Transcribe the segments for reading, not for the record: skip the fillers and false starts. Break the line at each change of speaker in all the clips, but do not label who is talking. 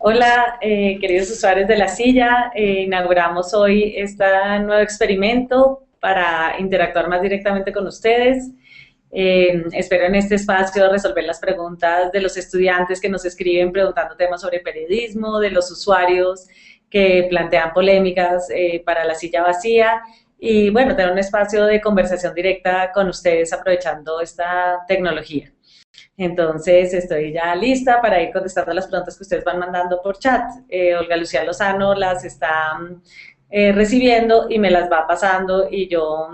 Hola, queridos usuarios de La Silla. Inauguramos hoy este nuevo experimento para interactuar más directamente con ustedes. Espero en este espacio resolver las preguntas de los estudiantes que nos escriben preguntando temas sobre periodismo, de los usuarios que plantean polémicas para La Silla Vacía y bueno, tener un espacio de conversación directa con ustedes aprovechando esta tecnología. Entonces, estoy ya lista para ir contestando las preguntas que ustedes van mandando por chat. Olga Lucía Lozano las está recibiendo y me las va pasando y yo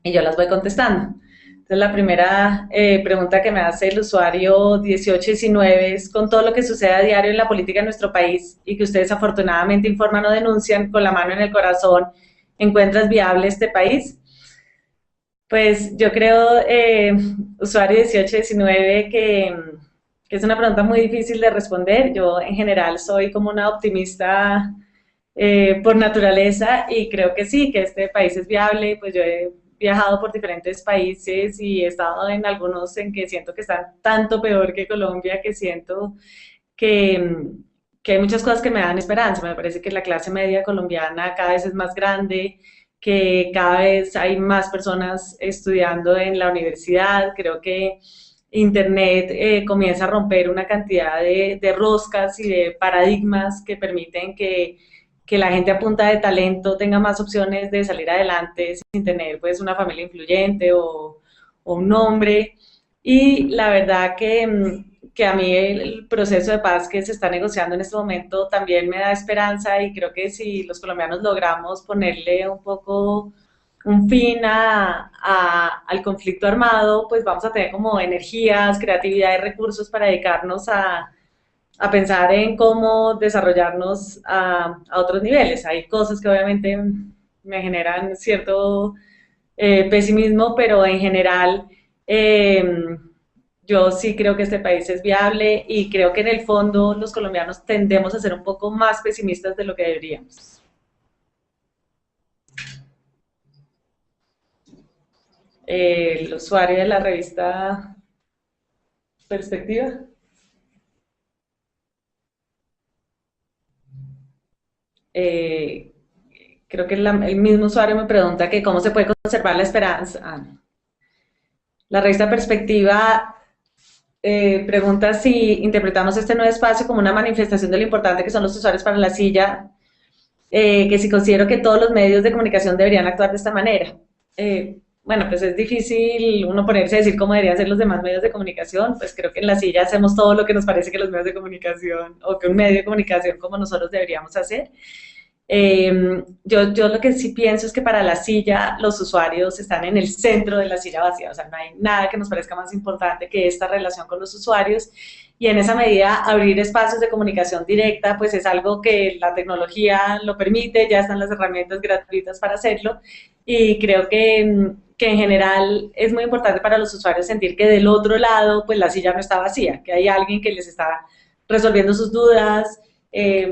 las voy contestando. Entonces, la primera pregunta que me hace el usuario 1819 es: con todo lo que sucede a diario en la política de nuestro país y que ustedes afortunadamente informan o denuncian con la mano en el corazón, ¿encuentras viable este país? Pues yo creo, usuario 1819, que es una pregunta muy difícil de responder. Yo en general soy como una optimista por naturaleza y creo que sí, que este país es viable. Pues yo he viajado por diferentes países y he estado en algunos en que siento que están tanto peor que Colombia, que siento que, que hay muchas cosas que me dan esperanza. Me parece que la clase media colombiana cada vez es más grande, que cada vez hay más personas estudiando en la universidad. Creo que Internet comienza a romper una cantidad de roscas y de paradigmas que permiten que la gente a punta de talento tenga más opciones de salir adelante sin tener pues una familia influyente o un nombre. Y la verdad que a mí el proceso de paz que se está negociando en este momento también me da esperanza, y creo que si los colombianos logramos ponerle un poco un fin al conflicto armado, pues vamos a tener como energías, creatividad y recursos para dedicarnos a pensar en cómo desarrollarnos a otros niveles. Hay cosas que obviamente me generan cierto pesimismo, pero en general yo sí creo que este país es viable, y creo que en el fondo los colombianos tendemos a ser un poco más pesimistas de lo que deberíamos. El usuario de la revista Perspectiva. Eh, Creo que el mismo usuario me pregunta que cómo se puede conservar la esperanza. La revista Perspectiva pregunta si interpretamos este nuevo espacio como una manifestación de lo importante que son los usuarios para La Silla, que si considero que todos los medios de comunicación deberían actuar de esta manera. Bueno, pues es difícil uno ponerse a decir cómo deberían ser los demás medios de comunicación. Pues creo que en La Silla hacemos todo lo que nos parece que los medios de comunicación, o que un medio de comunicación como nosotros deberíamos hacer. Yo lo que sí pienso es que para La Silla los usuarios están en el centro de La Silla Vacía. O sea, no hay nada que nos parezca más importante que esta relación con los usuarios, y en esa medida abrir espacios de comunicación directa pues es algo que la tecnología lo permite. Ya están las herramientas gratuitas para hacerlo, y creo que en general es muy importante para los usuarios sentir que del otro lado pues La Silla no está vacía, que hay alguien que les está resolviendo sus dudas,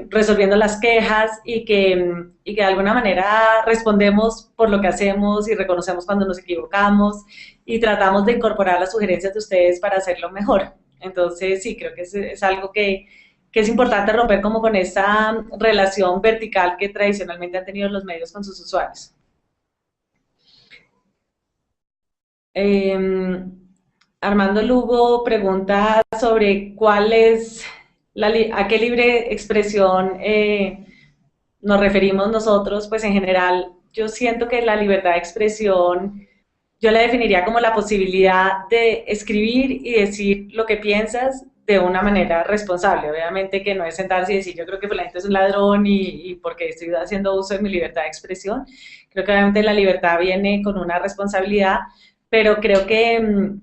resolviendo las quejas, y que de alguna manera respondemos por lo que hacemos y reconocemos cuando nos equivocamos y tratamos de incorporar las sugerencias de ustedes para hacerlo mejor. Entonces, sí, creo que es algo que es importante romper como con esa relación vertical que tradicionalmente han tenido los medios con sus usuarios. Eh, Armando Lugo pregunta sobre cuál es a qué libre expresión nos referimos nosotros. Pues en general yo siento que la libertad de expresión yo la definiría como la posibilidad de escribir y decir lo que piensas de una manera responsable. Obviamente que no es sentarse y decir yo creo que la gente es un ladrón y porque estoy haciendo uso de mi libertad de expresión. Creo que obviamente la libertad viene con una responsabilidad, pero creo que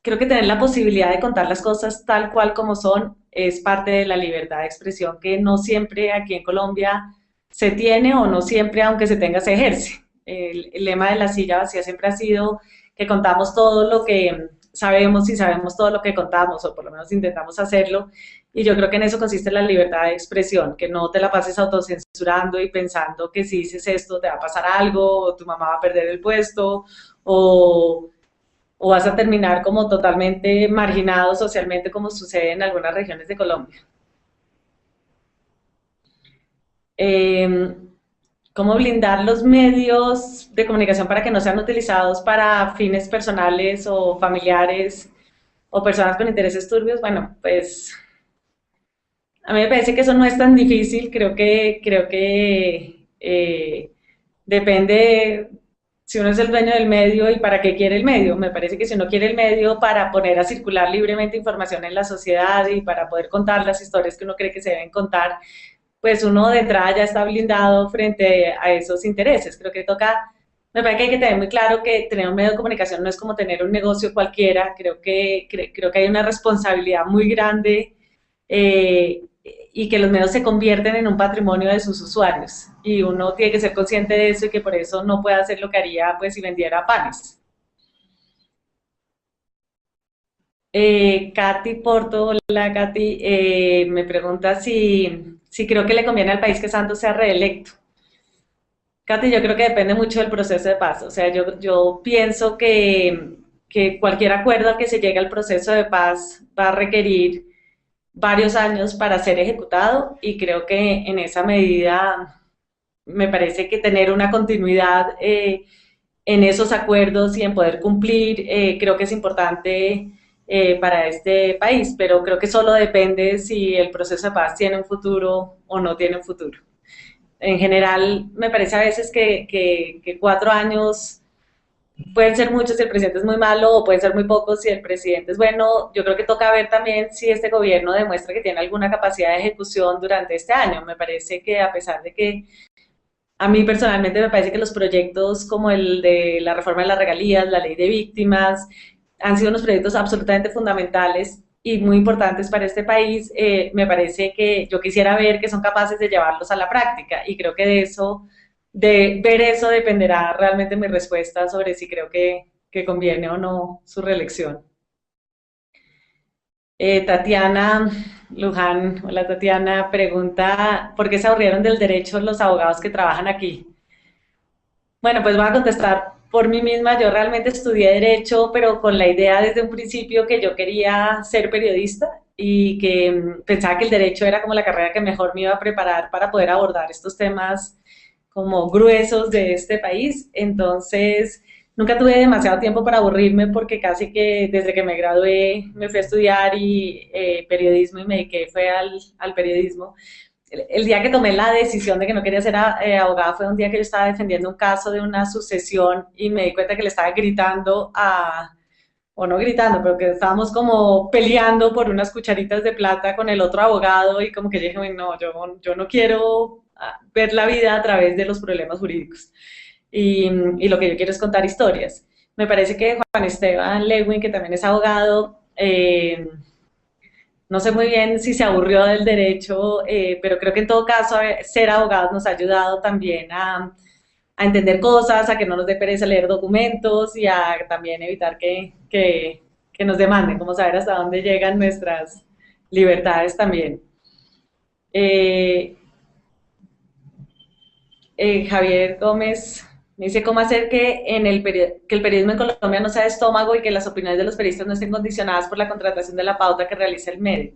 tener la posibilidad de contar las cosas tal cual como son es parte de la libertad de expresión, que no siempre aquí en Colombia se tiene, o no siempre, aunque se tenga, se ejerce. El lema de La Silla Vacía siempre ha sido que contamos todo lo que sabemos y sabemos todo lo que contamos, o por lo menos intentamos hacerlo. Y yo creo que en eso consiste la libertad de expresión, que no te la pases autocensurando y pensando que si dices esto te va a pasar algo, o tu mamá va a perder el puesto, o o vas a terminar como totalmente marginado socialmente, como sucede en algunas regiones de Colombia. eh, cómo blindar los medios de comunicación para que no sean utilizados para fines personales o familiares o personas con intereses turbios. Bueno, pues a mí me parece que eso no es tan difícil, creo que depende si uno es el dueño del medio y para qué quiere el medio. Me parece que si uno quiere el medio para poner a circular libremente información en la sociedad y para poder contar las historias que uno cree que se deben contar, pues uno de entrada ya está blindado frente a esos intereses. Creo que toca, me parece que hay que tener muy claro que tener un medio de comunicación no es como tener un negocio cualquiera, creo que hay una responsabilidad muy grande eh, y que los medios se convierten en un patrimonio de sus usuarios y uno tiene que ser consciente de eso y que por eso no puede hacer lo que haría pues si vendiera panes. Katy Porto, hola Katy, me pregunta si creo que le conviene al país que Santos sea reelecto. Katy, yo creo que depende mucho del proceso de paz. O sea, yo pienso que cualquier acuerdo al que se llegue al proceso de paz va a requerir varios años para ser ejecutado y creo que en esa medida me parece que tener una continuidad en esos acuerdos y en poder cumplir creo que es importante para este país, pero creo que solo depende si el proceso de paz tiene un futuro o no tiene un futuro. En general, me parece a veces que 4 años pueden ser muchos si el presidente es muy malo o pueden ser muy pocos si el presidente es bueno. Yo creo que toca ver también si este gobierno demuestra que tiene alguna capacidad de ejecución durante este año. Me parece que a pesar de que a mí personalmente me parece que los proyectos como el de la reforma de las regalías, la ley de víctimas, han sido unos proyectos absolutamente fundamentales y muy importantes para este país. Me parece que yo quisiera ver que son capaces de llevarlos a la práctica y creo que de ver eso dependerá realmente mi respuesta sobre si creo que conviene o no su reelección. Tatiana Luján, hola Tatiana, pregunta, ¿por qué se aburrieron del derecho los abogados que trabajan aquí? Bueno, pues voy a contestar por mí misma. Yo realmente estudié Derecho, pero con la idea desde un principio que yo quería ser periodista y que pensaba que el Derecho era como la carrera que mejor me iba a preparar para poder abordar estos temas como gruesos de este país. Entonces, nunca tuve demasiado tiempo para aburrirme porque casi que desde que me gradué me fui a estudiar periodismo y me dediqué fue al periodismo. El día que tomé la decisión de que no quería ser abogada fue un día que yo estaba defendiendo un caso de una sucesión y me di cuenta que le estaba gritando o no gritando, pero que estábamos como peleando por unas cucharitas de plata con el otro abogado y como que dije, "Uy, no, yo no quiero ver la vida a través de los problemas jurídicos y lo que yo quiero es contar historias. Me parece que Juan Esteban Lewin, que también es abogado, no sé muy bien si se aburrió del derecho, pero creo que en todo caso ser abogados nos ha ayudado también a entender cosas, a que no nos dé pereza leer documentos y a también evitar que nos demanden, como saber hasta dónde llegan nuestras libertades también. Eh, Javier Gómez me dice cómo hacer que el periodismo en Colombia no sea de estómago y que las opiniones de los periodistas no estén condicionadas por la contratación de la pauta que realiza el medio.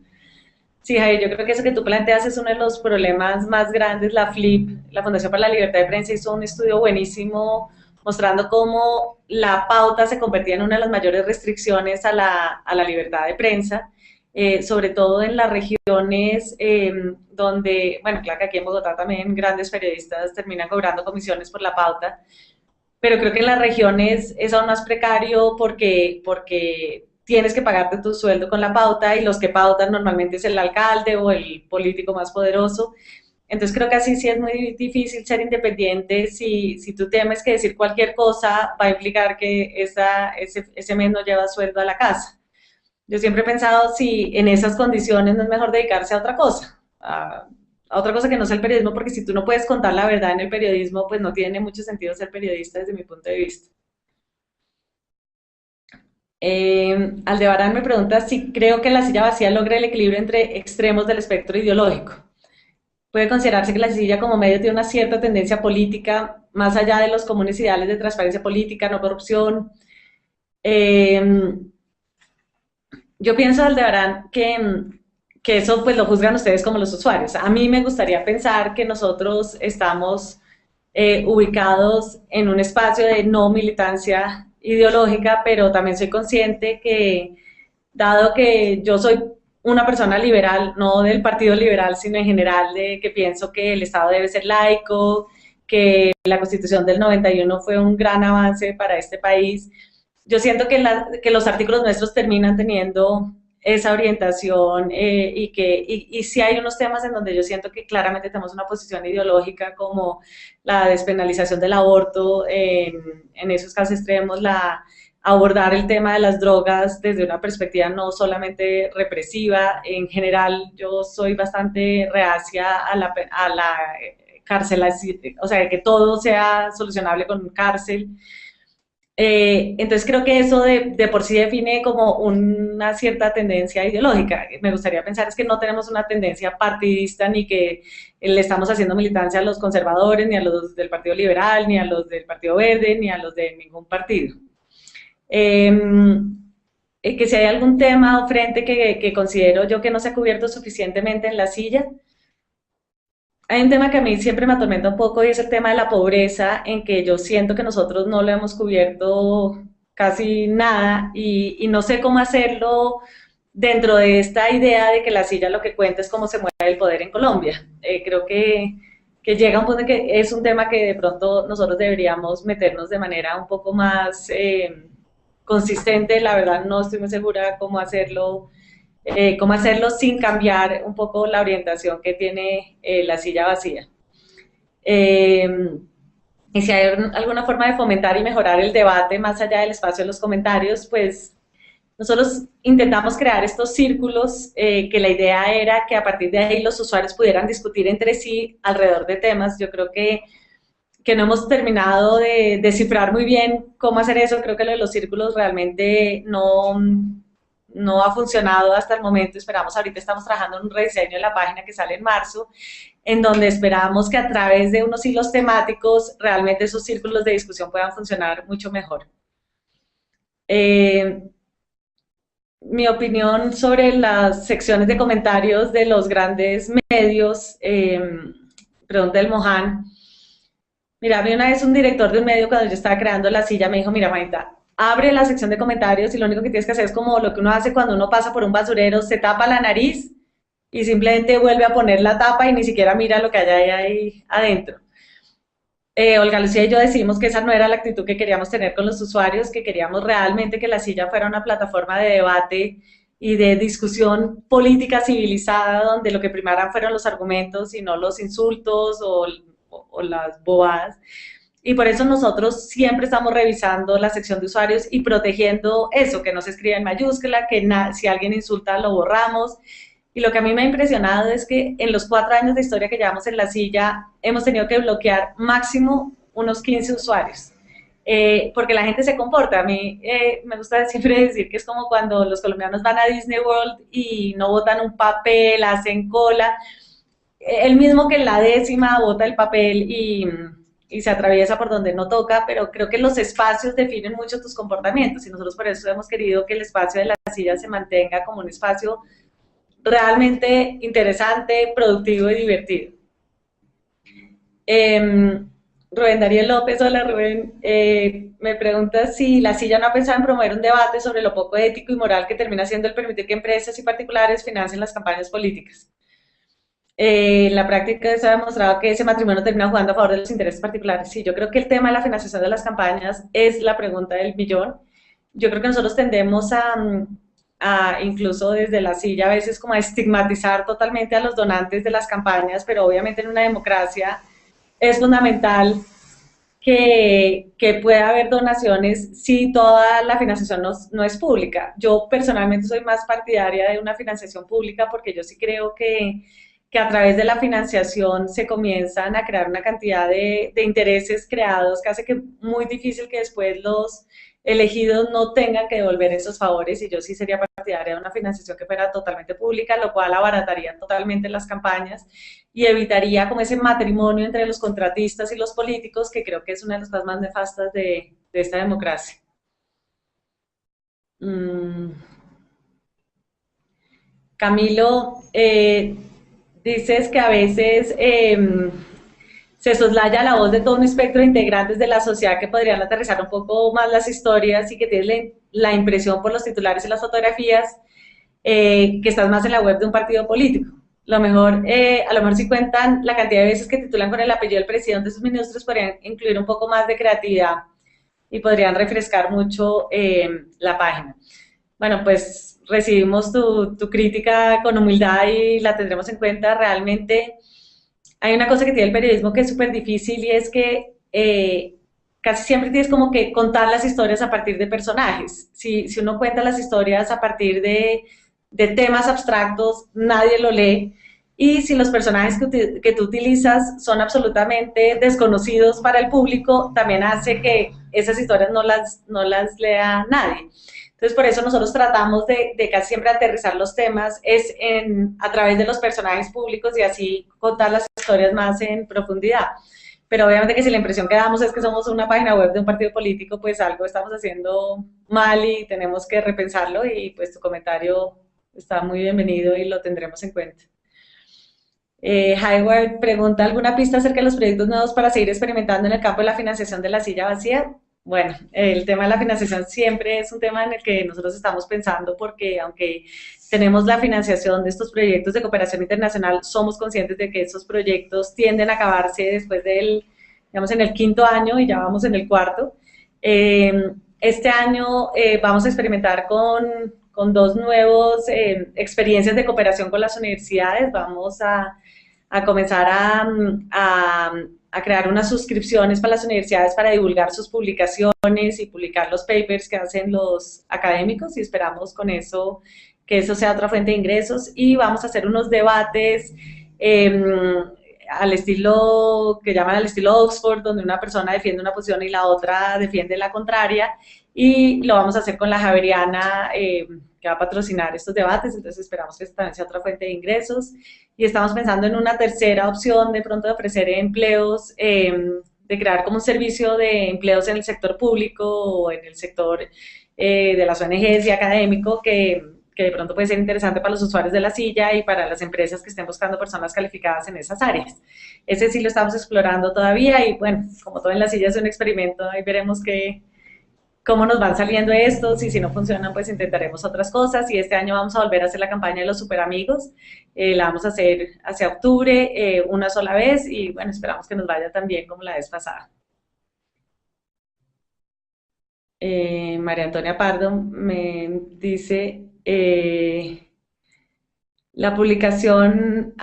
Sí, Javier, yo creo que eso que tú planteas es uno de los problemas más grandes. La FLIP, la Fundación para la Libertad de Prensa, hizo un estudio buenísimo mostrando cómo la pauta se convertía en una de las mayores restricciones a la libertad de prensa, sobre todo en las regiones donde, bueno, claro que aquí en Bogotá también grandes periodistas terminan cobrando comisiones por la pauta, pero creo que en las regiones es aún más precario porque tienes que pagarte tu sueldo con la pauta y los que pautan normalmente es el alcalde o el político más poderoso. Entonces creo que así sí es muy difícil ser independiente si tú temes que decir cualquier cosa va a implicar que ese mes no lleva sueldo a la casa. Yo siempre he pensado si en esas condiciones no es mejor dedicarse a otra cosa, a otra cosa que no sea el periodismo, porque si tú no puedes contar la verdad en el periodismo, pues no tiene mucho sentido ser periodista desde mi punto de vista. Aldebarán me pregunta si creo que la silla vacía logra el equilibrio entre extremos del espectro ideológico. Puede considerarse que la silla como medio tiene una cierta tendencia política, más allá de los comunes ideales de transparencia política, no corrupción. Eh, yo pienso, Aldebarán, que eso pues lo juzgan ustedes como los usuarios. A mí me gustaría pensar que nosotros estamos ubicados en un espacio de no militancia ideológica, pero también soy consciente que, dado que yo soy una persona liberal, no del Partido Liberal, sino en general, de que pienso que el Estado debe ser laico, que la Constitución del 91 fue un gran avance para este país. Yo siento que los artículos nuestros terminan teniendo esa orientación y sí hay unos temas en donde yo siento que claramente tenemos una posición ideológica como la despenalización del aborto, en esos casos extremos, abordar el tema de las drogas desde una perspectiva no solamente represiva. En general, yo soy bastante reacia a la cárcel, o sea, que todo sea solucionable con cárcel. Entonces creo que eso de por sí define como una cierta tendencia ideológica. Me gustaría pensar es que no tenemos una tendencia partidista ni que le estamos haciendo militancia a los conservadores, ni a los del Partido Liberal, ni a los del Partido Verde, ni a los de ningún partido. Eh, que si hay algún tema o frente que considero yo que no se ha cubierto suficientemente en la silla, hay un tema que a mí siempre me atormenta un poco y es el tema de la pobreza, en que yo siento que nosotros no lo hemos cubierto casi nada y no sé cómo hacerlo dentro de esta idea de que la silla lo que cuenta es cómo se mueve el poder en Colombia. Creo que llega un punto en que es un tema que de pronto nosotros deberíamos meternos de manera un poco más consistente. La verdad no estoy muy segura cómo hacerlo sin cambiar un poco la orientación que tiene la silla vacía. Eh, y si hay alguna forma de fomentar y mejorar el debate más allá del espacio de los comentarios, pues nosotros intentamos crear estos círculos que la idea era que a partir de ahí los usuarios pudieran discutir entre sí alrededor de temas. Yo creo que no hemos terminado de descifrar muy bien cómo hacer eso. Creo que lo de los círculos realmente no ha funcionado hasta el momento. Esperamos, ahorita estamos trabajando en un rediseño de la página que sale en marzo, en donde esperamos que a través de unos hilos temáticos realmente esos círculos de discusión puedan funcionar mucho mejor. Eh, Mi opinión sobre las secciones de comentarios de los grandes medios, perdón, del Mohan. Mira, a mí una vez un director de un medio, cuando yo estaba creando la silla, me dijo, mira, Manita, abre la sección de comentarios y lo único que tienes que hacer es como lo que uno hace cuando uno pasa por un basurero, se tapa la nariz y simplemente vuelve a poner la tapa y ni siquiera mira lo que hay ahí adentro. Olga Lucía y yo decidimos que esa no era la actitud que queríamos tener con los usuarios, que queríamos realmente que la silla fuera una plataforma de debate y de discusión política civilizada, donde lo que primaran fueron los argumentos y no los insultos o las bobadas. Y por eso nosotros siempre estamos revisando la sección de usuarios y protegiendo eso, que no se escriba en mayúscula, que si alguien insulta lo borramos. Y lo que a mí me ha impresionado es que en los 4 años de historia que llevamos en la silla, hemos tenido que bloquear máximo unos 15 usuarios. Porque la gente se comporta. A mí me gusta siempre decir que es como cuando los colombianos van a Disney World y no botan un papel, hacen cola. El mismo que en la décima bota el papel y se atraviesa por donde no toca, pero creo que los espacios definen mucho tus comportamientos y nosotros por eso hemos querido que el espacio de la silla se mantenga como un espacio realmente interesante, productivo y divertido. Rubén Darío López, hola Rubén, me pregunta si la silla no ha pensado en promover un debate sobre lo poco ético y moral que termina siendo el permitir que empresas y particulares financien las campañas políticas. En la práctica se ha demostrado que ese matrimonio termina jugando a favor de los intereses particulares. Sí, yo creo que el tema de la financiación de las campañas es la pregunta del millón. Yo creo que nosotros tendemos a incluso desde la silla a veces como a estigmatizar totalmente a los donantes de las campañas, pero obviamente en una democracia es fundamental que pueda haber donaciones si toda la financiación no es pública. Yo personalmente soy más partidaria de una financiación pública porque yo sí creo que a través de la financiación se comienzan a crear una cantidad de intereses creados que hace que muy difícil que después los elegidos no tengan que devolver esos favores y yo sí sería partidaria de una financiación que fuera totalmente pública, lo cual abarataría totalmente las campañas y evitaría como ese matrimonio entre los contratistas y los políticos que creo que es una de las cosas más nefastas de esta democracia. Camilo, dices que a veces se soslaya la voz de todo un espectro de integrantes de la sociedad que podrían aterrizar un poco más las historias y que tienes la impresión por los titulares y las fotografías que estás más en la web de un partido político. A lo mejor si cuentan la cantidad de veces que titulan con el apellido del presidente de sus ministros, podrían incluir un poco más de creatividad y podrían refrescar mucho la página. Bueno, pues recibimos tu crítica con humildad y la tendremos en cuenta. Realmente hay una cosa que tiene el periodismo que es súper difícil y es que casi siempre tienes como que contar las historias a partir de personajes. Si uno cuenta las historias a partir de temas abstractos, nadie lo lee. Y si los personajes que tú utilizas son absolutamente desconocidos para el público, también hace que esas historias no las lea nadie. Entonces, por eso nosotros tratamos de casi siempre aterrizar los temas a través de los personajes públicos y así contar las historias más en profundidad. Pero obviamente que si la impresión que damos es que somos una página web de un partido político, pues algo estamos haciendo mal y tenemos que repensarlo y pues tu comentario está muy bienvenido y lo tendremos en cuenta. Hayward pregunta, ¿alguna pista acerca de los proyectos nuevos para seguir experimentando en el campo de la financiación de la silla vacía? Bueno, el tema de la financiación siempre es un tema en el que nosotros estamos pensando porque aunque tenemos la financiación de estos proyectos de cooperación internacional, somos conscientes de que esos proyectos tienden a acabarse después digamos, en el quinto año y ya vamos en el cuarto. Este año vamos a experimentar con dos nuevos experiencias de cooperación con las universidades. Vamos a comenzar a crear unas suscripciones para las universidades para divulgar sus publicaciones y publicar los papers que hacen los académicos y esperamos con eso que eso sea otra fuente de ingresos y vamos a hacer unos debates al estilo, que llaman al estilo Oxford, donde una persona defiende una posición y la otra defiende la contraria y lo vamos a hacer con la Javeriana que va a patrocinar estos debates, entonces esperamos que esta también sea otra fuente de ingresos y estamos pensando en una tercera opción de pronto de ofrecer empleos, de crear como un servicio de empleos en el sector público o en el sector de las ONGs y académico que de pronto puede ser interesante para los usuarios de la silla y para las empresas que estén buscando personas calificadas en esas áreas. Ese sí lo estamos explorando todavía y bueno, como todo en la silla es un experimento, ahí veremos cómo nos van saliendo estos y si no funcionan pues intentaremos otras cosas y este año vamos a volver a hacer la campaña de los super amigos, la vamos a hacer hacia octubre una sola vez y bueno, esperamos que nos vaya tan bien como la vez pasada. María Antonia Pardo me dice la publicación,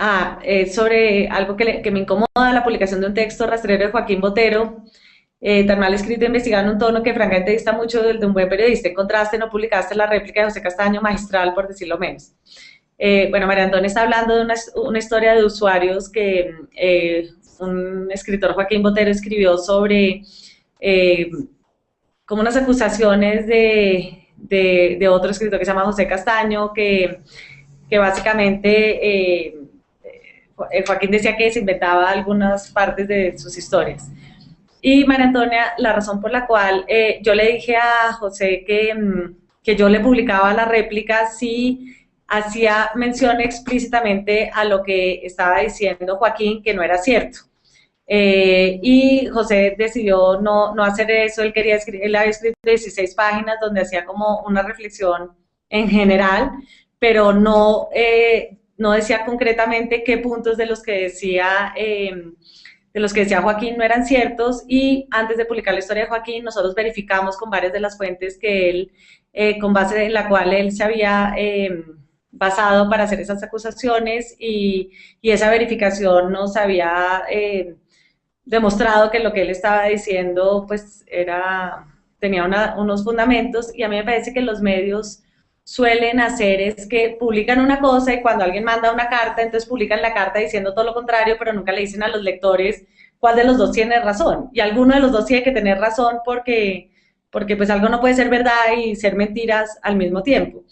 sobre algo que me incomoda, la publicación de un texto rastrero de Joaquín Botero, tan mal escrito e investigado en un tono que francamente dista mucho del de un buen periodista. Encontraste, no publicaste la réplica de José Castaño, magistral, por decirlo menos. Bueno, María Antonia está hablando de una historia de usuarios que un escritor, Joaquín Botero, escribió sobre como unas acusaciones de otro escritor que se llama José Castaño, que básicamente Joaquín decía que se inventaba algunas partes de sus historias. Y María Antonia, la razón por la cual yo le dije a José que yo le publicaba la réplica si hacía mención explícitamente a lo que estaba diciendo Joaquín, que no era cierto. Y José decidió no hacer eso, él había escrito 16 páginas donde hacía como una reflexión en general, pero no decía concretamente qué puntos de los que decía Joaquín no eran ciertos y antes de publicar la historia de Joaquín nosotros verificamos con varias de las fuentes que él, con base en la cual él se había basado para hacer esas acusaciones y esa verificación nos había demostrado que lo que él estaba diciendo pues tenía unos fundamentos y a mí me parece que los medios suelen hacer es que publican una cosa y cuando alguien manda una carta, entonces publican la carta diciendo todo lo contrario, pero nunca le dicen a los lectores cuál de los dos tiene razón. Y alguno de los dos tiene que tener razón porque pues algo no puede ser verdad y ser mentiras al mismo tiempo.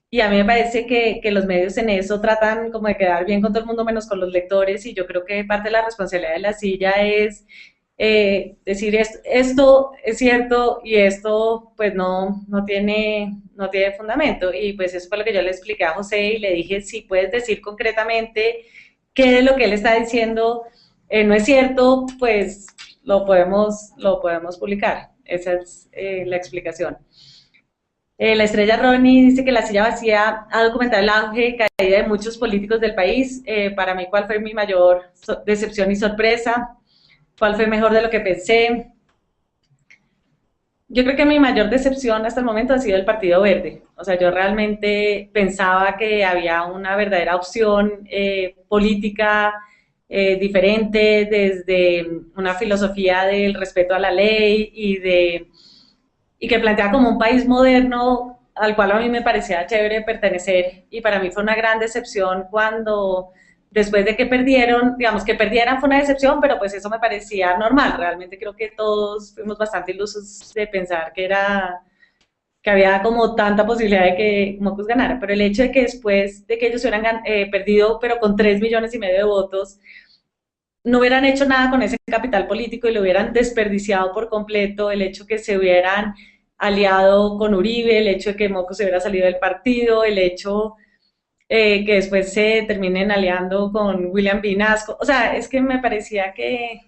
Y a mí me parece que los medios en eso tratan como de quedar bien con todo el mundo menos con los lectores y yo creo que parte de la responsabilidad de la silla es decir esto es cierto y esto pues no tiene fundamento. Y pues eso fue lo que yo le expliqué a José y le dije, si puedes decir concretamente qué de lo que él está diciendo no es cierto, pues lo podemos publicar. Esa es la explicación. La estrella Ronnie dice que la silla vacía ha documentado el auge y caída de muchos políticos del país. Para mí, ¿cuál fue mi mayor decepción y sorpresa? ¿Cuál fue mejor de lo que pensé? Yo creo que mi mayor decepción hasta el momento ha sido el Partido Verde. O sea, yo realmente pensaba que había una verdadera opción política diferente desde una filosofía del respeto a la ley y que plantea como un país moderno al cual a mí me parecía chévere pertenecer, y para mí fue una gran decepción cuando después de que perdieron, digamos que perdieran fue una decepción, pero pues eso me parecía normal. Realmente creo que todos fuimos bastante ilusos de pensar que había como tanta posibilidad de que Mocus ganara, pero el hecho de que después de que ellos hubieran perdido, pero con 3,5 millones de votos, no hubieran hecho nada con ese capital político y lo hubieran desperdiciado por completo, el hecho que se hubieran aliado con Uribe, el hecho de que Mocos se hubiera salido del partido, el hecho que después se terminen aliando con William Vinasco. O sea, es que me parecía que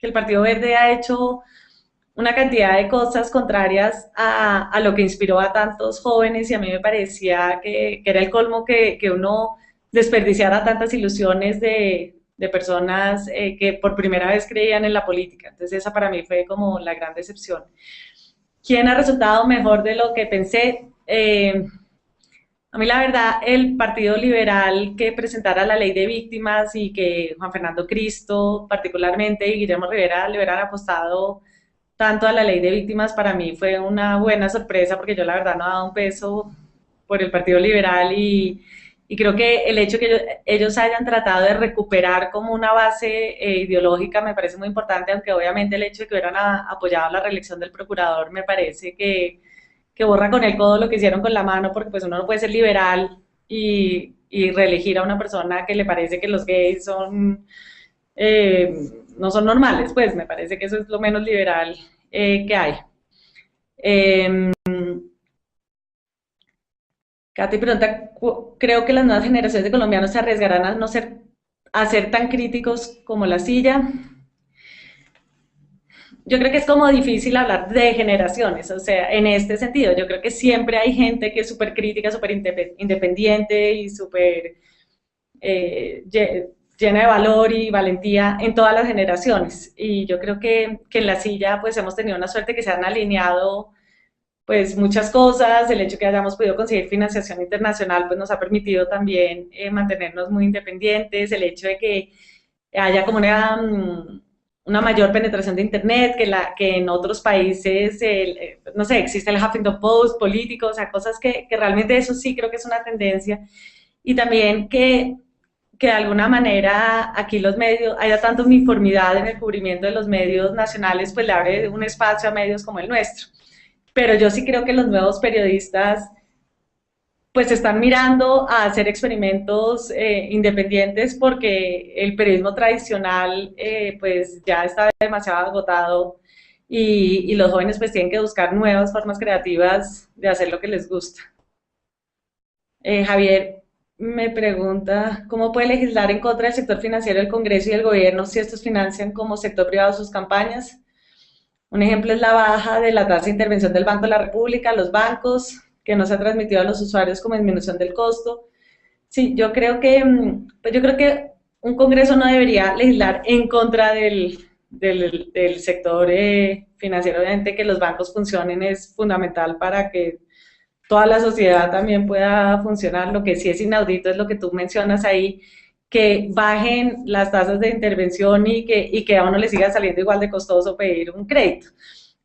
el Partido Verde ha hecho una cantidad de cosas contrarias a lo que inspiró a tantos jóvenes, y a mí me parecía que era el colmo que uno desperdiciara tantas ilusiones de personas que por primera vez creían en la política. Entonces esa para mí fue como la gran decepción. ¿Quién ha resultado mejor de lo que pensé? A mí la verdad, el Partido Liberal que presentara la ley de víctimas y que Juan Fernando Cristo particularmente y Guillermo Rivera le hubieran apostado tanto a la ley de víctimas, para mí fue una buena sorpresa, porque yo la verdad no daba un peso por el Partido Liberal, y creo que el hecho que ellos hayan tratado de recuperar como una base ideológica me parece muy importante, aunque obviamente el hecho de que hubieran apoyado la reelección del procurador me parece que borra con el codo lo que hicieron con la mano, porque pues uno no puede ser liberal y reelegir a una persona que le parece que los gays eh, no son normales. Pues me parece que eso es lo menos liberal que hay. Eh, Katy pregunta, creo que las nuevas generaciones de colombianos se arriesgarán a ser tan críticos como la silla. Yo creo que es como difícil hablar de generaciones, o sea, en este sentido, yo creo que siempre hay gente que es súper crítica, súper independiente y súper eh, llena de valor y valentía en todas las generaciones. Y yo creo que en la silla pues hemos tenido una suerte que se han alineado pues muchas cosas. El hecho que hayamos podido conseguir financiación internacional pues nos ha permitido también mantenernos muy independientes, el hecho de que haya como una mayor penetración de Internet, que en otros países, no sé, existe el Huffington Post político, o sea, cosas que realmente eso sí creo que es una tendencia. Y también que de alguna manera aquí los medios, haya tanta uniformidad en el cubrimiento de los medios nacionales, pues le abre un espacio a medios como el nuestro. Pero yo sí creo que los nuevos periodistas pues están mirando a hacer experimentos independientes, porque el periodismo tradicional pues ya está demasiado agotado, y los jóvenes pues tienen que buscar nuevas formas creativas de hacer lo que les gusta. Javier me pregunta, ¿cómo puede legislar en contra del sector financiero del Congreso y del Gobierno si estos financian como sector privado sus campañas? Un ejemplo es la baja de la tasa de intervención del Banco de la República a los bancos, que no se ha transmitido a los usuarios como disminución del costo. Sí, yo creo que un Congreso no debería legislar en contra del sector financiero. Obviamente que los bancos funcionen es fundamental para que toda la sociedad también pueda funcionar. Lo que sí es inaudito es lo que tú mencionas ahí, que bajen las tasas de intervención y que a uno le siga saliendo igual de costoso pedir un crédito.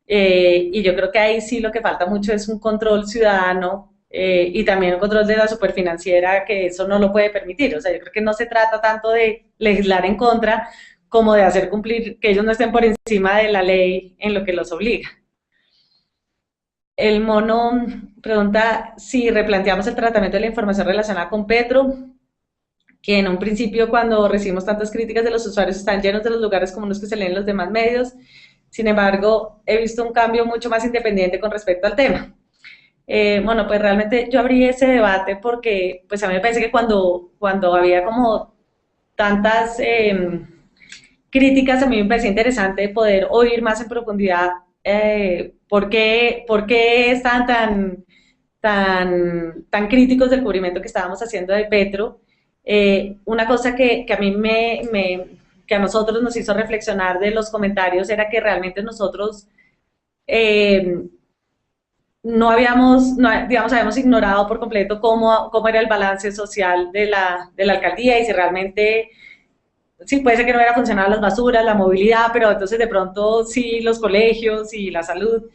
Y yo creo que ahí sí lo que falta mucho es un control ciudadano y también un control de la superfinanciera, que eso no lo puede permitir. O sea, yo creo que no se trata tanto de legislar en contra como de hacer cumplir, que ellos no estén por encima de la ley en lo que los obliga. El mono pregunta si replanteamos el tratamiento de la información relacionada con Petro. que en un principio cuando recibimos tantas críticas de los usuarios están llenos de los lugares comunes que se leen en los demás medios. Sin embargo, he visto un cambio mucho más independiente con respecto al tema. Bueno, pues realmente yo abrí ese debate porque pues a mí me parece que cuando había como tantas críticas, a mí me parecía interesante poder oír más en profundidad por qué están tan críticos del cubrimiento que estábamos haciendo de Petro. Una cosa que a mí que a nosotros nos hizo reflexionar de los comentarios era que realmente nosotros eh, digamos, habíamos ignorado por completo cómo era el balance social de la alcaldía y si realmente, sí, puede ser que no hubiera funcionado las basuras, la movilidad, pero entonces de pronto sí los colegios y la salud.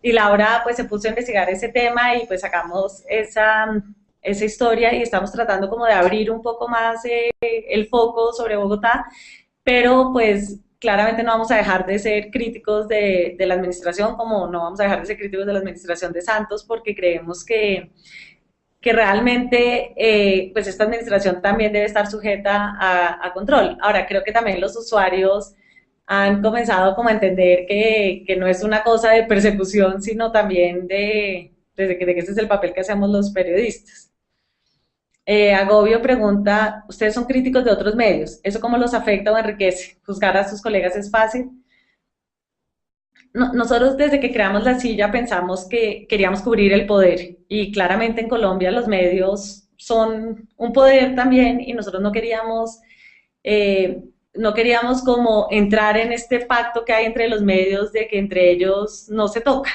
Y Laura pues se puso a investigar ese tema y pues sacamos esa historia y estamos tratando como de abrir un poco más el foco sobre Bogotá, pero pues claramente no vamos a dejar de ser críticos de la administración, como no vamos a dejar de ser críticos de la administración de Santos, porque creemos que realmente pues esta administración también debe estar sujeta a control. Ahora, creo que también los usuarios han comenzado como a entender que no es una cosa de persecución, sino también de que ese es el papel que hacemos los periodistas. Agobio pregunta, ¿ustedes son críticos de otros medios? ¿Eso cómo los afecta o enriquece? ¿Juzgar a sus colegas es fácil? Nosotros desde que creamos la silla pensamos que queríamos cubrir el poder y claramente en Colombia los medios son un poder también y nosotros no queríamos como entrar en este pacto que hay entre los medios de que entre ellos no se toca.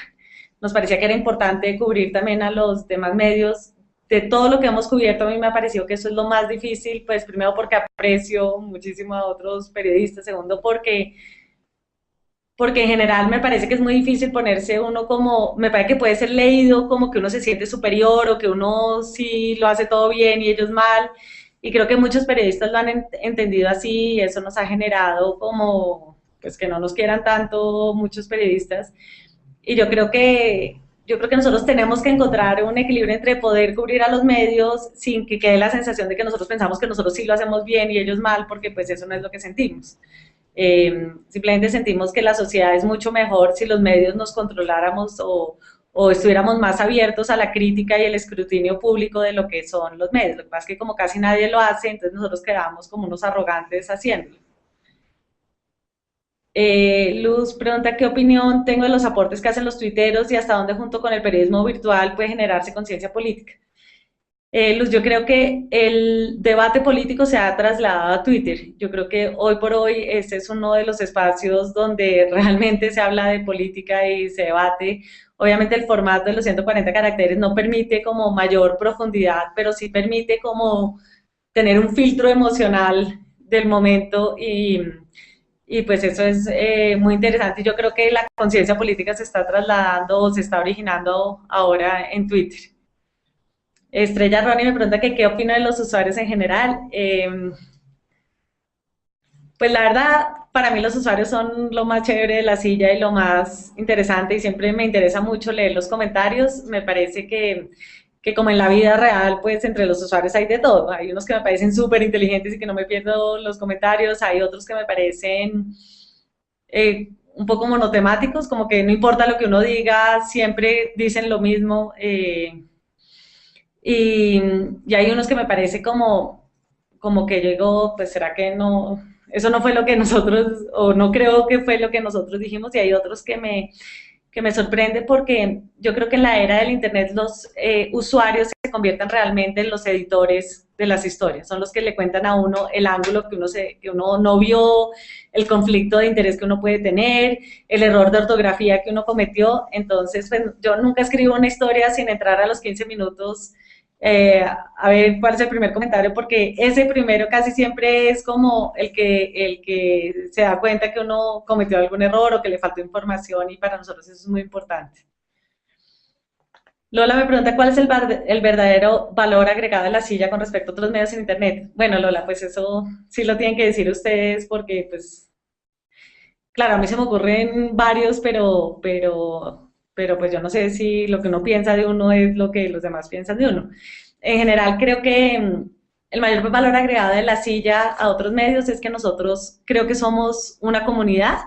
Nos parecía que era importante cubrir también a los demás medios. De todo lo que hemos cubierto, a mí me ha parecido que eso es lo más difícil, pues primero porque aprecio muchísimo a otros periodistas, segundo porque en general me parece que es muy difícil ponerse uno como, me parece que puede ser leído como que uno se siente superior o que uno sí lo hace todo bien y ellos mal, y creo que muchos periodistas lo han entendido así y eso nos ha generado como, pues que no nos quieran tanto muchos periodistas, y yo creo que nosotros tenemos que encontrar un equilibrio entre poder cubrir a los medios sin que quede la sensación de que nosotros pensamos que nosotros sí lo hacemos bien y ellos mal, porque pues eso no es lo que sentimos. Simplemente sentimos que la sociedad es mucho mejor si los medios nos controláramos o estuviéramos más abiertos a la crítica y el escrutinio público de lo que son los medios. Lo que pasa es que como casi nadie lo hace, entonces nosotros quedamos como unos arrogantes haciéndolo. Luz pregunta qué opinión tengo de los aportes que hacen los tuiteros y hasta dónde junto con el periodismo virtual puede generarse conciencia política. Luz, yo creo que el debate político se ha trasladado a Twitter. Yo creo que hoy por hoy este es uno de los espacios donde realmente se habla de política y se debate. Obviamente el formato de los 140 caracteres no permite como mayor profundidad, pero sí permite como tener un filtro emocional del momento y pues eso es muy interesante. Yo creo que la conciencia política se está trasladando o se está originando ahora en Twitter. Estrella Ronnie me pregunta que qué opino de los usuarios en general. Pues la verdad, para mí los usuarios son lo más chévere de la silla y lo más interesante y siempre me interesa mucho leer los comentarios. Me parece que como en la vida real, pues entre los usuarios hay de todo. Hay unos que me parecen súper inteligentes y que no me pierdo los comentarios, hay otros que me parecen un poco monotemáticos, como que no importa lo que uno diga, siempre dicen lo mismo. Y hay unos que me parece como que llegó, pues será que no, eso no fue lo que nosotros, o no creo que fue lo que nosotros dijimos, y hay otros que me sorprende porque yo creo que en la era del Internet los usuarios se convierten realmente en los editores de las historias, son los que le cuentan a uno el ángulo que uno no vio, el conflicto de interés que uno puede tener, el error de ortografía que uno cometió, entonces pues, yo nunca escribo una historia sin entrar a los 15 minutos a ver cuál es el primer comentario, porque ese primero casi siempre es como el que se da cuenta que uno cometió algún error o que le faltó información y para nosotros eso es muy importante. Lola me pregunta cuál es el verdadero valor agregado de la silla con respecto a otros medios en Internet. Bueno, Lola, pues eso sí lo tienen que decir ustedes porque, pues, claro, a mí se me ocurren varios, pero pues yo no sé si lo que uno piensa de uno es lo que los demás piensan de uno. En general, creo que el mayor valor agregado de la silla a otros medios es que nosotros creo que somos una comunidad.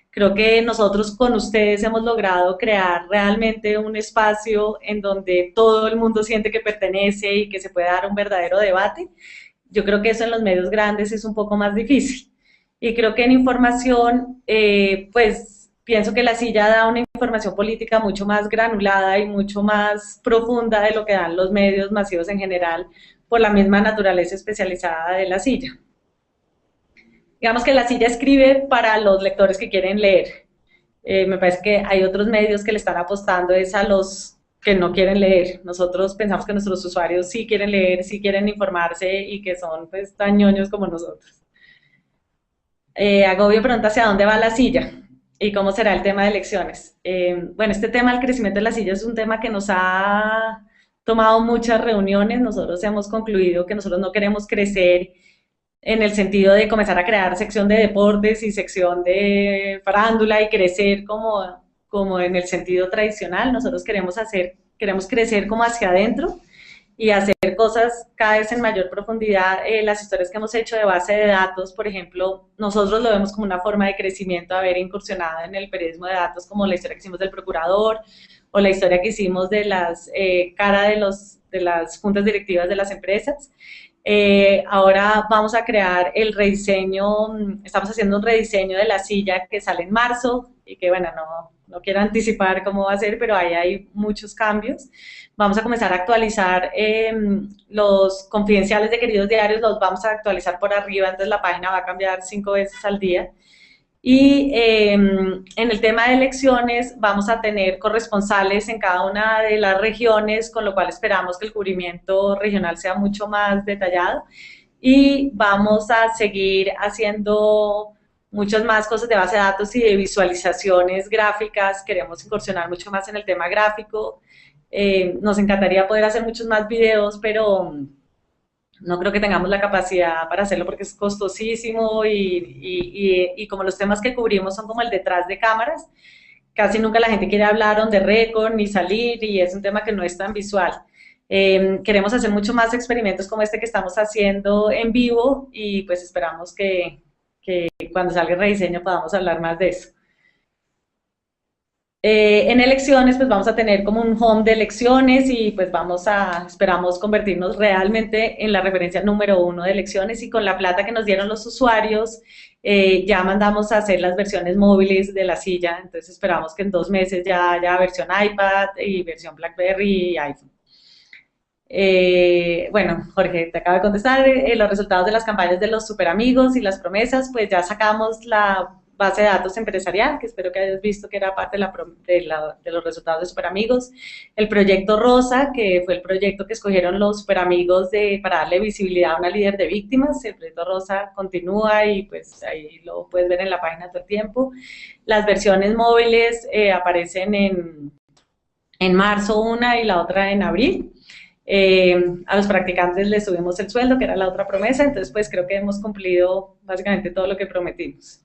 Creo que nosotros con ustedes hemos logrado crear realmente un espacio en donde todo el mundo siente que pertenece y que se puede dar un verdadero debate. Yo creo que eso en los medios grandes es un poco más difícil. Y creo que en información, pues pienso que la silla da una información política mucho más granulada y mucho más profunda de lo que dan los medios masivos en general por la misma naturaleza especializada de la silla. Digamos que la silla escribe para los lectores que quieren leer. Me parece que hay otros medios que le están apostando es a los que no quieren leer. Nosotros pensamos que nuestros usuarios sí quieren leer, sí quieren informarse y que son pues tan ñoños como nosotros. Agobio pregunta hacia dónde va la silla y cómo será el tema de elecciones. Bueno, este tema del crecimiento de la silla es un tema que nos ha tomado muchas reuniones. Nosotros hemos concluido que nosotros no queremos crecer en el sentido de comenzar a crear sección de deportes y sección de farándula y crecer como en el sentido tradicional. Nosotros queremos crecer como hacia adentro y hacer cosas cada vez en mayor profundidad. Las historias que hemos hecho de base de datos, por ejemplo, nosotros lo vemos como una forma de crecimiento, haber incursionado en el periodismo de datos, como la historia que hicimos del procurador, o la historia que hicimos de las cara de las juntas directivas de las empresas. Ahora vamos a crear el rediseño, estamos haciendo un rediseño de la silla que sale en marzo y que, bueno, no quiero anticipar cómo va a ser, pero ahí hay muchos cambios. Vamos a comenzar a actualizar los confidenciales de Queridos Diarios, los vamos a actualizar por arriba, entonces la página va a cambiar 5 veces al día. Y en el tema de elecciones vamos a tener corresponsales en cada una de las regiones, con lo cual esperamos que el cubrimiento regional sea mucho más detallado. Y vamos a seguir haciendo muchas más cosas de base de datos y de visualizaciones gráficas. Queremos incursionar mucho más en el tema gráfico. Nos encantaría poder hacer muchos más videos, pero no creo que tengamos la capacidad para hacerlo porque es costosísimo y como los temas que cubrimos son como el detrás de cámaras, casi nunca la gente quiere hablar on the record ni salir y es un tema que no es tan visual. Queremos hacer mucho más experimentos como este que estamos haciendo en vivo y pues esperamos que cuando salga el rediseño podamos hablar más de eso. En elecciones, pues vamos a tener como un home de elecciones y pues esperamos convertirnos realmente en la referencia número 1 de elecciones y con la plata que nos dieron los usuarios, ya mandamos a hacer las versiones móviles de la silla, entonces esperamos que en 2 meses ya haya versión iPad y versión BlackBerry y iPhone. Bueno, Jorge, te acabo de contestar los resultados de las campañas de los super amigos y las promesas, pues ya sacamos la base de datos empresarial, que espero que hayas visto que era parte de los resultados de Super Amigos. El proyecto Rosa, que fue el proyecto que escogieron los Super Amigos para darle visibilidad a una líder de víctimas. El proyecto Rosa continúa y pues ahí lo puedes ver en la página todo el tiempo. Las versiones móviles aparecen en marzo una y la otra en abril. A los practicantes les subimos el sueldo, que era la otra promesa, entonces pues creo que hemos cumplido básicamente todo lo que prometimos.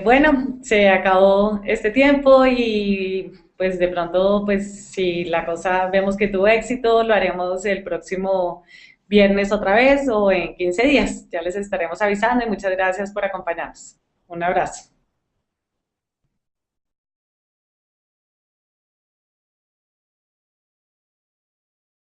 Bueno, se acabó este tiempo y pues de pronto, pues si la cosa vemos que tuvo éxito, lo haremos el próximo viernes otra vez o en 15 días. Ya les estaremos avisando y muchas gracias por acompañarnos. Un abrazo.